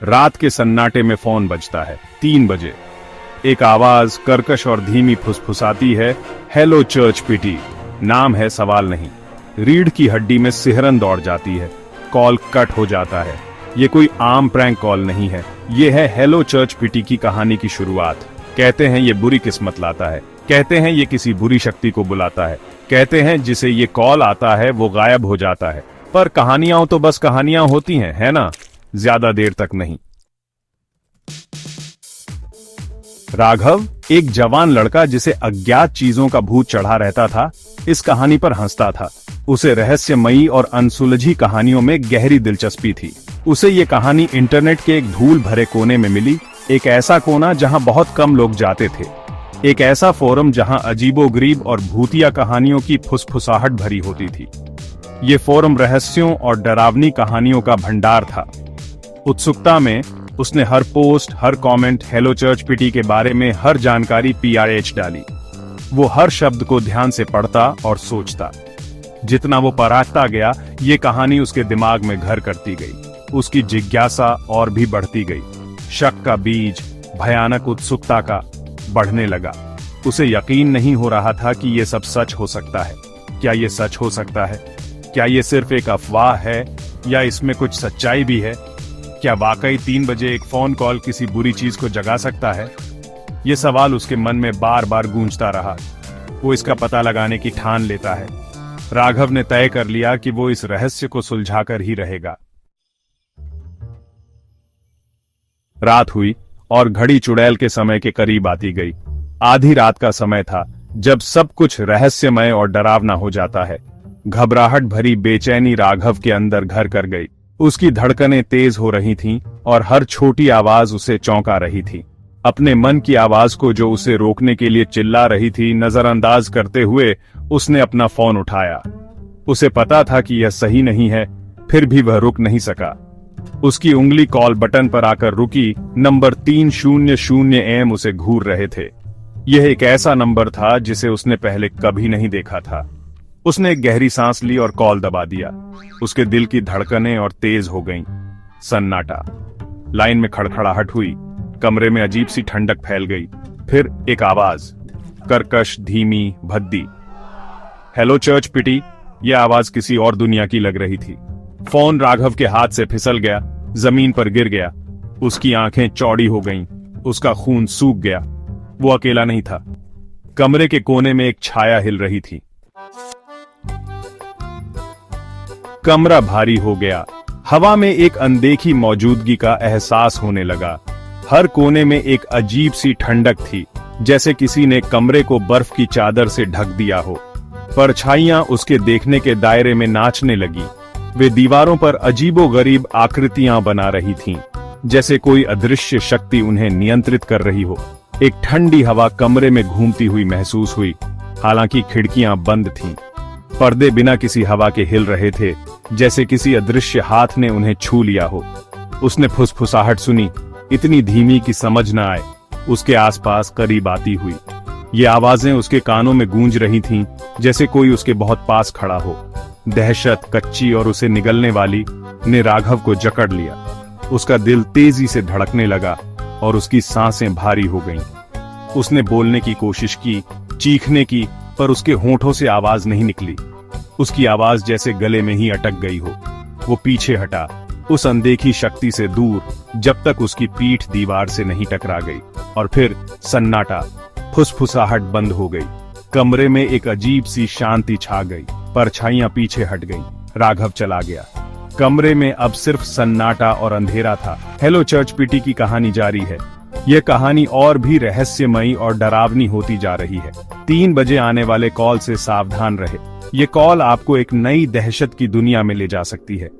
रात के सन्नाटे में फोन बजता है। 3 बजे एक आवाज कर्कश और धीमी फुसफुसाती है, हेलो चर्च पिटी। नाम है, सवाल नहीं। रीढ़ की हड्डी में सिहरन दौड़ जाती है। कॉल कट हो जाता है। ये कोई आम प्रैंक कॉल नहीं है, ये है हेलो चर्च पिटी की कहानी की शुरुआत। कहते हैं ये बुरी किस्मत लाता है, कहते हैं ये किसी बुरी शक्ति को बुलाता है, कहते हैं जिसे ये कॉल आता है वो गायब हो जाता है। पर कहानियां तो बस कहानियां होती हैं, है ना? ज्यादा देर तक नहीं। राघव एक जवान लड़का जिसे अज्ञात चीजों का भूत चढ़ा रहता था, इस कहानी पर हंसता था। उसे रहस्यमयी और अनसुलझी कहानियों में गहरी दिलचस्पी थी। उसे ये कहानी इंटरनेट के एक धूल भरे कोने में मिली, एक ऐसा कोना जहां बहुत कम लोग जाते थे, एक ऐसा फोरम जहां अजीबोगरीब और भूतिया कहानियों की फुसफुसाहट भरी होती थी। ये फोरम रहस्यों और डरावनी कहानियों का भंडार था। उत्सुकता में उसने हर पोस्ट, हर कमेंट हेलो चर्च पिटी के बारे में हर जानकारी PRH डाली। वो हर शब्द को ध्यान से पढ़ता और सोचता। जितना वो पराठता गया, ये कहानी उसके दिमाग में घर करती गई। उसकी जिज्ञासा और भी बढ़ती गई। शक का बीज भयानक उत्सुकता का बढ़ने लगा। उसे यकीन नहीं हो रहा था कि ये सब सच हो सकता है। क्या ये सच हो सकता है? क्या ये सिर्फ एक अफवाह है या इसमें कुछ सच्चाई भी है? क्या वाकई 3 बजे एक फोन कॉल किसी बुरी चीज को जगा सकता है? ये सवाल उसके मन में बार बार गूंजता रहा। वो इसका पता लगाने की ठान लेता है। राघव ने तय कर लिया कि वो इस रहस्य को सुलझाकर ही रहेगा। रात हुई और घड़ी चुड़ैल के समय के करीब आती गई। आधी रात का समय था, जब सब कुछ रहस्यमय और डरावना हो जाता है। घबराहट भरी बेचैनी राघव के अंदर घर कर गई। उसकी धड़कनें तेज हो रही थीं और हर छोटी आवाज उसे चौंका रही थी। अपने मन की आवाज को जो उसे रोकने के लिए चिल्ला रही थी, नजरअंदाज करते हुए उसने अपना फोन उठाया। उसे पता था कि यह सही नहीं है, फिर भी वह रुक नहीं सका। उसकी उंगली कॉल बटन पर आकर रुकी। नंबर 300M उसे घूर रहे थे। यह एक ऐसा नंबर था जिसे उसने पहले कभी नहीं देखा था। उसने एक गहरी सांस ली और कॉल दबा दिया। उसके दिल की धड़कनें और तेज हो गईं। सन्नाटा। लाइन में खड़खड़ाहट हुई। कमरे में अजीब सी ठंडक फैल गई। फिर एक आवाज, कर्कश, धीमी, भद्दी। हेलो चर्च पिटी। यह आवाज किसी और दुनिया की लग रही थी। फोन राघव के हाथ से फिसल गया, जमीन पर गिर गया। उसकी आंखें चौड़ी हो गईं। उसका खून सूख गया। वो अकेला नहीं था। कमरे के कोने में एक छाया हिल रही थी। कमरा भारी हो गया। हवा में एक अनदेखी मौजूदगी का एहसास होने लगा। हर कोने में एक अजीब सी ठंडक थी, जैसे किसी ने कमरे को बर्फ की चादर से ढक दिया हो। परछाइयां उसके देखने के दायरे में नाचने लगी। वे दीवारों पर अजीबोगरीब आकृतियां बना रही थीं, जैसे कोई अदृश्य शक्ति उन्हें नियंत्रित कर रही हो। एक ठंडी हवा कमरे में घूमती हुई महसूस हुई, हालांकि खिड़कियां बंद थीं। पर्दे बिना किसी हवा के हिल रहे थे, जैसे किसी अदृश्य हाथ ने उन्हें छू लिया हो। उसने फुसफुसाहट सुनी, इतनी धीमी कि समझ न आए। उसके आसपास करीब आती हुई ये आवाजें उसके कानों में गूंज रही थीं, जैसे कोई उसके बहुत पास खड़ा हो। दहशत, कच्ची और उसे निगलने वाली, ने राघव को जकड़ लिया। उसका दिल तेजी से धड़कने लगा और उसकी सांसें भारी हो गईं। उसने बोलने की कोशिश की, चीखने की, पर उसके होंठों से आवाज नहीं निकली। उसकी आवाज जैसे गले में ही अटक गई हो। वो पीछे हटा, उस अनदेखी शक्ति से दूर, जब तक उसकी पीठ दीवार से नहीं टकरा गई। और फिर सन्नाटा। फुसफुसाहट बंद हो गई। कमरे में एक अजीब सी शांति छा गई। परछाइयां पीछे हट गईं। राघव चला गया। कमरे में अब सिर्फ सन्नाटा और अंधेरा था। हेलो चर्च पिटी की कहानी जारी है। यह कहानी और भी रहस्यमयी और डरावनी होती जा रही है। 3 बजे आने वाले कॉल से सावधान रहे। ये कॉल आपको एक नई दहशत की दुनिया में ले जा सकती है।